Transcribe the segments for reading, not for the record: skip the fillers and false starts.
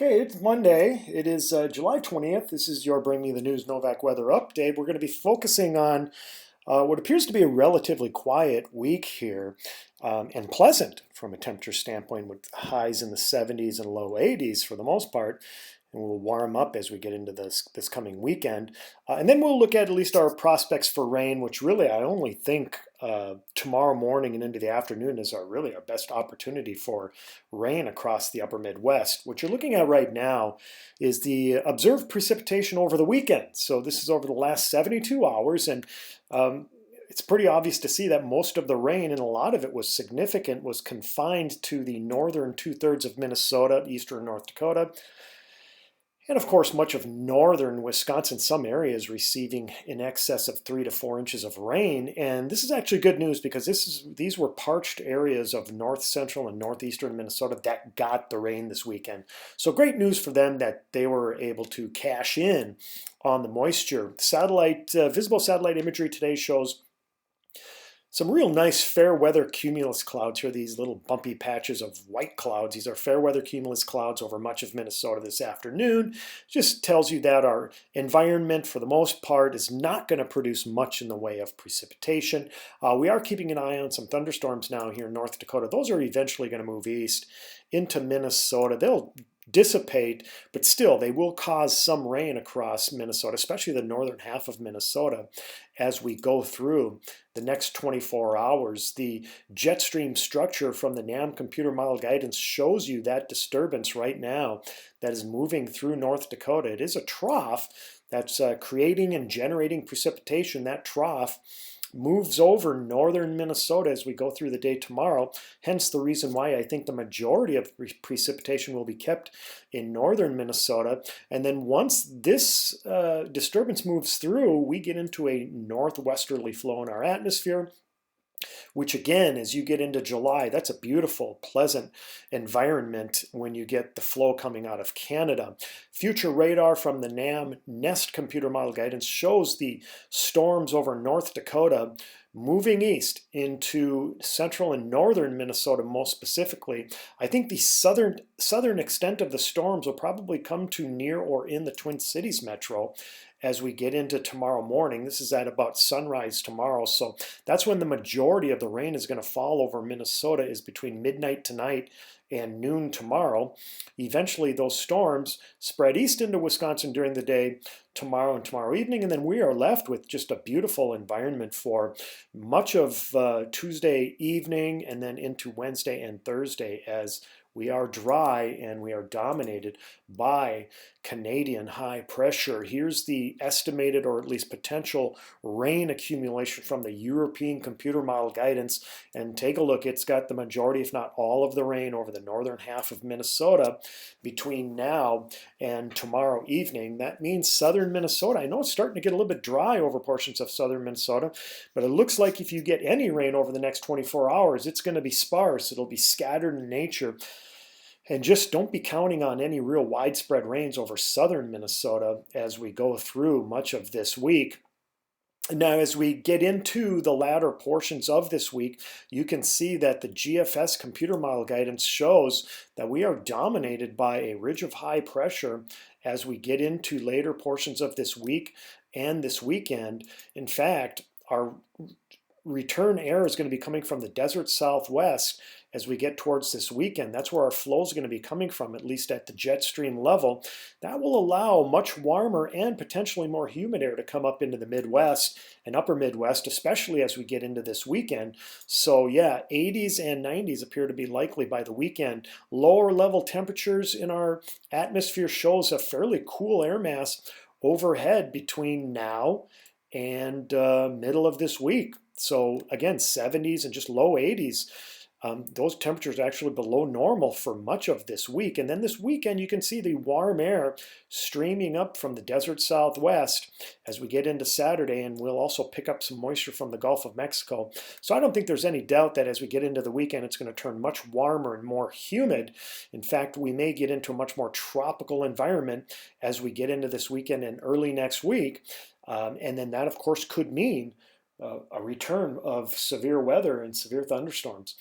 Okay, it's Monday. It is July 20th. This is your Bring Me the News Novak Weather Update. We're going to be focusing on what appears to be a relatively quiet week here and pleasant from a temperature standpoint with highs in the 70s and low 80s for the most part. And we'll warm up as we get into this coming weekend. And then we'll look at least our prospects for rain, which really I only think tomorrow morning and into the afternoon is really our best opportunity for rain across the upper Midwest. What you're looking at right now is the observed precipitation over the weekend. So this is over the last 72 hours, and it's pretty obvious to see that most of the rain, and a lot of it was significant, was confined to the northern two-thirds of Minnesota, eastern North Dakota, and of course, much of northern Wisconsin, some areas receiving in excess of 3 to 4 inches of rain. And this is actually good news because these were parched areas of north central and northeastern Minnesota that got the rain this weekend. So great news for them that they were able to cash in on the moisture. Visible satellite imagery today shows some real nice fair weather cumulus clouds here, these little bumpy patches of white clouds. These are fair weather cumulus clouds over much of Minnesota this afternoon. Just tells you that our environment, for the most part, is not going to produce much in the way of precipitation. We are keeping an eye on some thunderstorms now here in North Dakota. Those are eventually going to move east into Minnesota. They'll dissipate, but still they will cause some rain across Minnesota, especially the northern half of Minnesota as we go through the next 24 hours. The jet stream structure from the NAM computer model guidance shows you that disturbance right now that is moving through North Dakota. It is a trough that's creating and generating precipitation. That trough moves over northern Minnesota as we go through the day tomorrow. Hence the reason why I think the majority of precipitation will be kept in northern Minnesota. And then once this disturbance moves through, we get into a northwesterly flow in our atmosphere, which again, as you get into July, that's a beautiful, pleasant environment when you get the flow coming out of Canada. Future radar from the NAM NEST computer model guidance shows the storms over North Dakota moving east into central and northern Minnesota most specifically. I think the southern extent of the storms will probably come to near or in the Twin Cities metro as we get into tomorrow morning. This is at about sunrise tomorrow, so that's when the majority of the rain is going to fall over Minnesota, is between midnight tonight and noon tomorrow. Eventually those storms spread east into Wisconsin during the day tomorrow and tomorrow evening, and then we are left with just a beautiful environment for much of Tuesday evening and then into Wednesday and Thursday, as we are dry and we are dominated by Canadian high pressure. Here's the estimated, or at least potential, rain accumulation from the European computer model guidance. And take a look, it's got the majority, if not all, of the rain over the northern half of Minnesota between now and tomorrow evening. That means southern Minnesota. I know it's starting to get a little bit dry over portions of southern Minnesota, but it looks like if you get any rain over the next 24 hours, it's going to be sparse. It'll be scattered in nature. And just don't be counting on any real widespread rains over southern Minnesota as we go through much of this week. Now, as we get into the latter portions of this week, you can see that the GFS computer model guidance shows that we are dominated by a ridge of high pressure as we get into later portions of this week and this weekend. In fact, our return air is going to be coming from the desert southwest as we get towards this weekend. That's where our flow is going to be coming from, at least at the jet stream level. That will allow much warmer and potentially more humid air to come up into the Midwest and upper Midwest, especially as we get into this weekend. So yeah, 80s and 90s appear to be likely by the weekend. Lower level temperatures in our atmosphere shows a fairly cool air mass overhead between now and middle of this week. So again, 70s and just low 80s. Those temperatures are actually below normal for much of this week. And then this weekend, you can see the warm air streaming up from the desert southwest as we get into Saturday, and we'll also pick up some moisture from the Gulf of Mexico. So I don't think there's any doubt that as we get into the weekend, it's going to turn much warmer and more humid. In fact, we may get into a much more tropical environment as we get into this weekend and early next week. And then that, of course, could mean a return of severe weather and severe thunderstorms.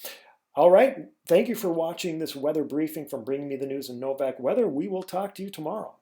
All right. Thank you for watching this weather briefing from Bringing Me the News and Novak Weather. We will talk to you tomorrow.